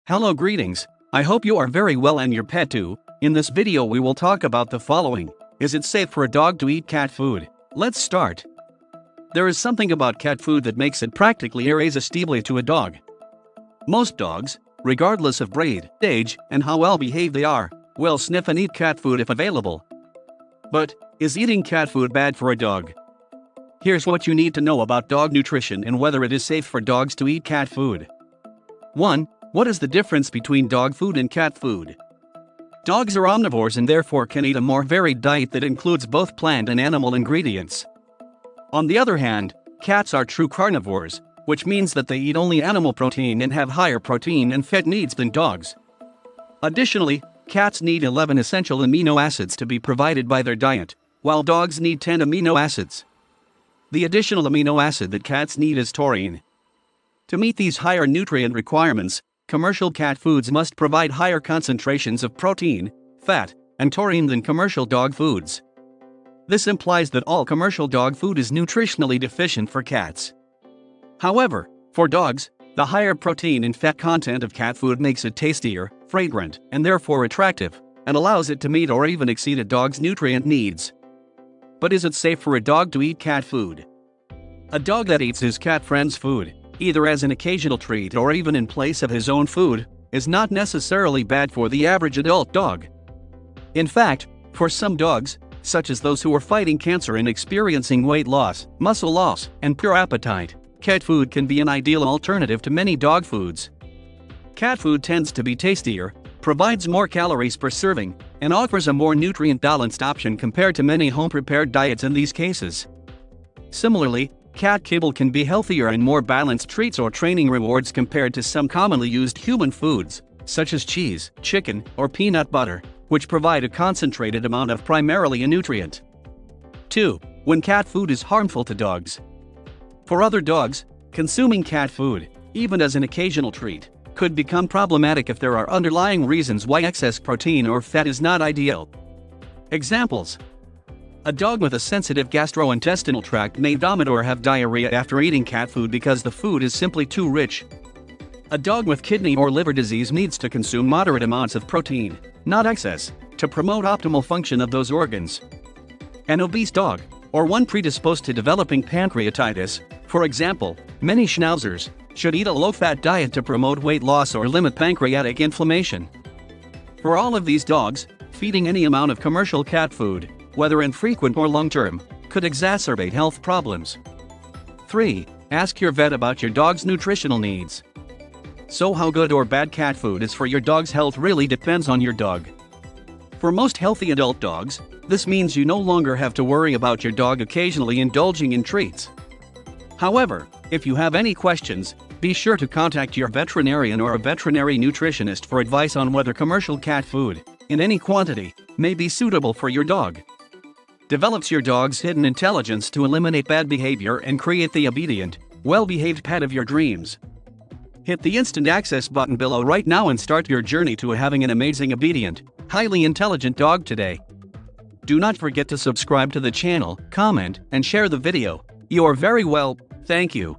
Hello, greetings. I hope you are very well and your pet too. In this video we will talk about the following. Is it safe for a dog to eat cat food? Let's start. There is something about cat food that makes it practically irresistible to a dog. Most dogs, regardless of breed, age, and how well behaved they are, will sniff and eat cat food if available. But, is eating cat food bad for a dog? Here's what you need to know about dog nutrition and whether it is safe for dogs to eat cat food. 1. What is the difference between dog food and cat food? Dogs are omnivores and therefore can eat a more varied diet that includes both plant and animal ingredients. On the other hand, cats are true carnivores, which means that they eat only animal protein and have higher protein and fat needs than dogs. Additionally, cats need 11 essential amino acids to be provided by their diet, while dogs need 10 amino acids. The additional amino acid that cats need is taurine. To meet these higher nutrient requirements, commercial cat foods must provide higher concentrations of protein, fat, and taurine than commercial dog foods. This implies that all commercial dog food is nutritionally deficient for cats. However, for dogs, the higher protein and fat content of cat food makes it tastier, fragrant, and therefore attractive, and allows it to meet or even exceed a dog's nutrient needs. But is it safe for a dog to eat cat food? A dog that eats his cat friend's food, either as an occasional treat or even in place of his own food, is not necessarily bad for the average adult dog. In fact, for some dogs, such as those who are fighting cancer and experiencing weight loss, muscle loss, and poor appetite, cat food can be an ideal alternative to many dog foods. Cat food tends to be tastier, provides more calories per serving, and offers a more nutrient-balanced option compared to many home-prepared diets in these cases. Similarly, cat kibble can be healthier and more balanced treats or training rewards compared to some commonly used human foods, such as cheese, chicken, or peanut butter, which provide a concentrated amount of primarily a nutrient. 2. When cat food is harmful to dogs. For other dogs, consuming cat food, even as an occasional treat, could become problematic if there are underlying reasons why excess protein or fat is not ideal. Examples: a dog with a sensitive gastrointestinal tract may vomit or have diarrhea after eating cat food because the food is simply too rich. A dog with kidney or liver disease needs to consume moderate amounts of protein, not excess, to promote optimal function of those organs. An obese dog, or one predisposed to developing pancreatitis, for example, many schnauzers, should eat a low-fat diet to promote weight loss or limit pancreatic inflammation. For all of these dogs, feeding any amount of commercial cat food, whether infrequent or long-term, could exacerbate health problems. 3. Ask your vet about your dog's nutritional needs. So how good or bad cat food is for your dog's health really depends on your dog. For most healthy adult dogs, this means you no longer have to worry about your dog occasionally indulging in treats. However, if you have any questions, be sure to contact your veterinarian or a veterinary nutritionist for advice on whether commercial cat food, in any quantity, may be suitable for your dog. Develops your dog's hidden intelligence to eliminate bad behavior and create the obedient, well-behaved pet of your dreams. Hit the instant access button below right now and start your journey to having an amazing, obedient, highly intelligent dog today. Do not forget to subscribe to the channel, comment, and share the video. You are very well, thank you.